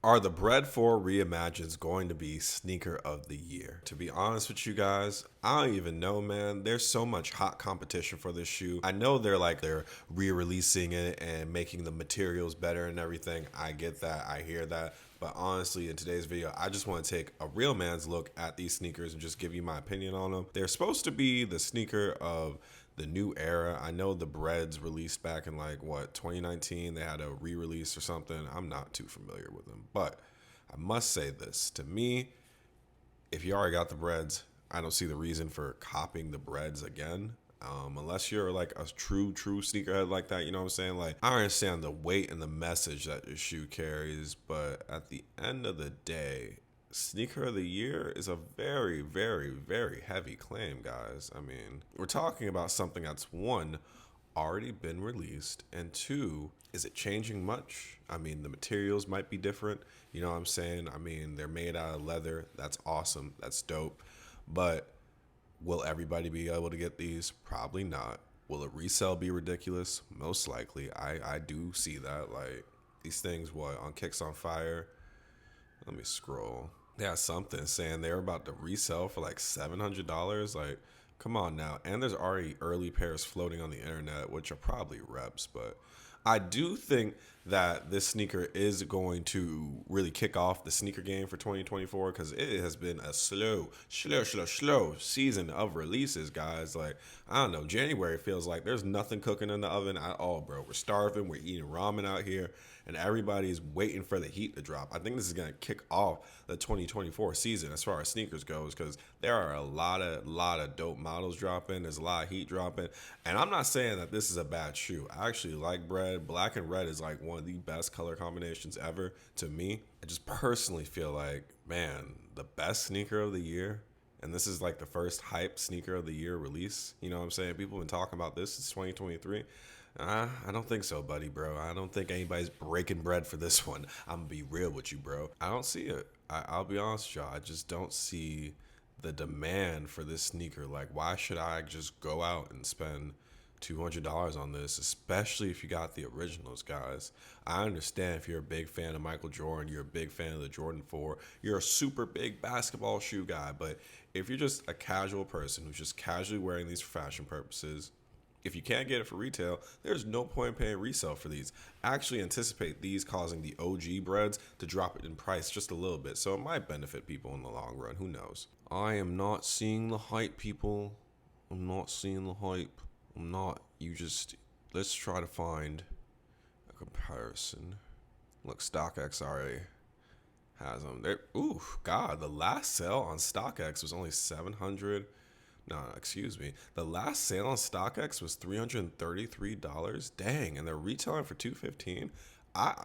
Are the Bred 4 Reimagineds going to be sneaker of the year? To be honest with you guys, I don't even know, man. There's so much hot competition for this shoe. I know they're re-releasing it and making the materials better and everything. I get that. I hear that. But honestly, in today's video, I just want to take a real man's look at these sneakers and just give you my opinion on them. They're supposed to be the sneaker of the new era. I know the Breds released back in like what 2019. They had a re-release or something. I'm not too familiar with them, but I must say this to me: if you already got the Breds, I don't see the reason for copying the Breds again. Unless you're like a true sneakerhead like that, you know what I'm saying? Like, I understand the weight and the message that your shoe carries, but at the end of the day, sneaker of the year is a very heavy claim, guys. I mean, we're talking about something that's one, already been released, and two, is it changing much? I mean, the materials might be different, you know what I'm saying? I mean, they're made out of leather. That's awesome. That's dope. But will everybody be able to get these? Probably not. Will a resale be ridiculous? Most likely. I do see that. Like, these things, what, on Kicks on Fire? Let me scroll. They had something saying they're about to resell for like $700. Like, come on now. And there's already early pairs floating on the internet, which are probably reps. But I do think that this sneaker is going to really kick off the sneaker game for 2024 because it has been a slow season of releases, guys. Like, I don't know, January feels like there's nothing cooking in the oven at all, bro. We're starving, we're eating ramen out here, and everybody's waiting for the heat to drop. I think this is going to kick off the 2024 season as far as sneakers goes because there are a lot of dope models dropping. There's a lot of heat dropping, and I'm not saying that this is a bad shoe. I actually like Bred. Black and red is like one of the best color combinations ever to me. I just personally feel like, man, the best sneaker of the year, and this is like the first hype sneaker of the year release. You know what I'm saying? People have been talking about this since 2023. I don't think so, buddy, bro. I don't think anybody's breaking bread for this one. I'm gonna be real with you, bro. I don't see it. I'll be honest with y'all. I just don't see the demand for this sneaker. Like, why should I just go out and spend $200 on this, especially if you got the originals, guys? I understand if you're a big fan of Michael Jordan, you're a big fan of the Jordan 4, you're a super big basketball shoe guy, but if you're just a casual person who's just casually wearing these for fashion purposes, if you can't get it for retail, there's no point in paying resale for these. I actually anticipate these causing the OG Breds to drop it in price just a little bit, so it might benefit people in the long run. Who knows? I am not seeing the hype, people. I'm not seeing the hype. I'm not. You just. Let's try to find a comparison. Look, StockX already has them. Ooh, God, the last sale on StockX was only 700. No, excuse me. The last sale on StockX was $333. Dang, and they're retailing for $215. I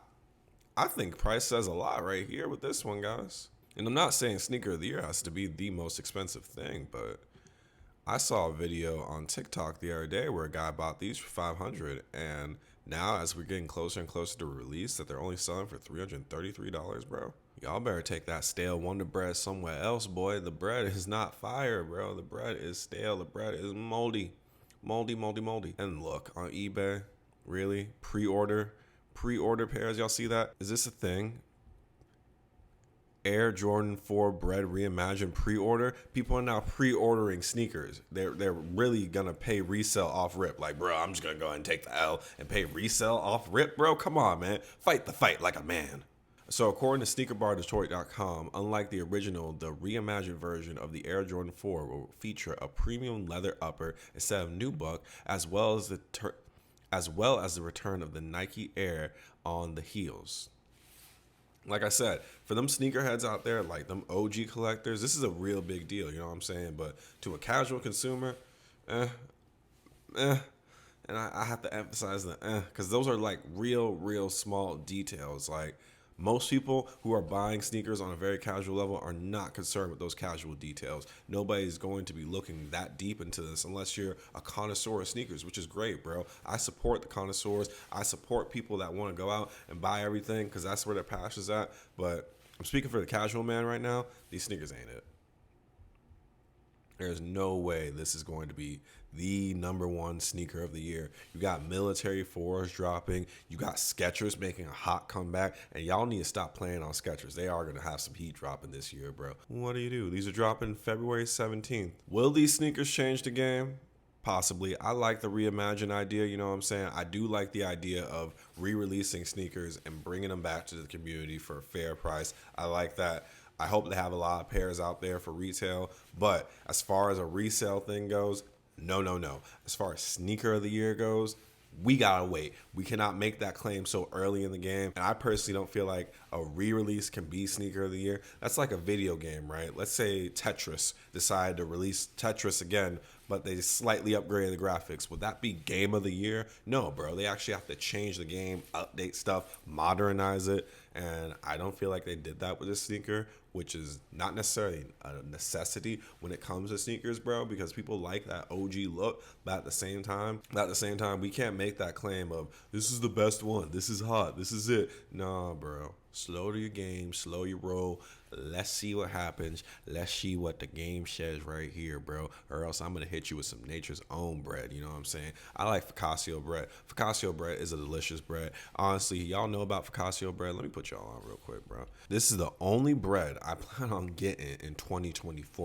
I think price says a lot right here with this one, guys. And I'm not saying sneaker of the year has to be the most expensive thing, but I saw a video on TikTok the other day where a guy bought these for 500, and now as we're getting closer and closer to release, that they're only selling for $333, bro. Y'all better take that stale Wonder Bread somewhere else, boy. The bread is not fire, bro. The bread is stale. The bread is moldy. Moldy. And look, on eBay, really? Pre-order pairs, y'all see that? Is this a thing? Air Jordan 4 Bred Reimagined pre-order. People are now pre-ordering sneakers. They're really gonna pay resale off rip. Like, bro, I'm just gonna go ahead and take the L and pay resale off rip, bro. Come on, man. Fight the fight like a man. So according to sneakerbardetroit.com, unlike the original, the reimagined version of the Air Jordan 4 will feature a premium leather upper instead of nubuck, as well as the return of the Nike Air on the heels. Like I said, for them sneakerheads out there, like them OG collectors, this is a real big deal, you know what I'm saying? But to a casual consumer, eh, eh. And I have to emphasize the because those are like real small details. Like, most people who are buying sneakers on a very casual level are not concerned with those casual details. Nobody's going to be looking that deep into this unless you're a connoisseur of sneakers, which is great, bro. I support the connoisseurs. I support people that want to go out and buy everything because that's where their passion's at. But I'm speaking for the casual man right now. These sneakers ain't it. There's no way this is going to be the number one sneaker of the year. You got military fours dropping. You got Skechers making a hot comeback. And y'all need to stop playing on Skechers. They are going to have some heat dropping this year, bro. What do? These are dropping February 17th. Will these sneakers change the game? Possibly. I like the Reimagined idea, you know what I'm saying? I do like the idea of re-releasing sneakers and bringing them back to the community for a fair price. I like that. I hope they have a lot of pairs out there for retail. But as far as a resale thing goes, no, no, no. As far as sneaker of the year goes, we gotta wait. We cannot make that claim so early in the game. And I personally don't feel like a re-release can be sneaker of the year. That's like a video game, right? Let's say Tetris decided to release Tetris again, but they slightly upgraded the graphics. Would that be game of the year? No, bro. They actually have to change the game, update stuff, modernize it. And I don't feel like they did that with this sneaker, which is not necessarily a necessity when it comes to sneakers, bro, because people like that OG look. But at the same time, we can't make that claim of this is the best one, this is hot, this is it. Nah, bro. Slow to your game, slow your roll. Let's see what happens. Let's see what the game says right here, bro. Or else I'm gonna hit you with some nature's own bread. You know what I'm saying? I like focaccia bread. Focaccia bread is a delicious bread. Honestly, y'all know about focaccia bread? Let me put y'all on real quick, bro. This is the only bread I plan on getting in 2024.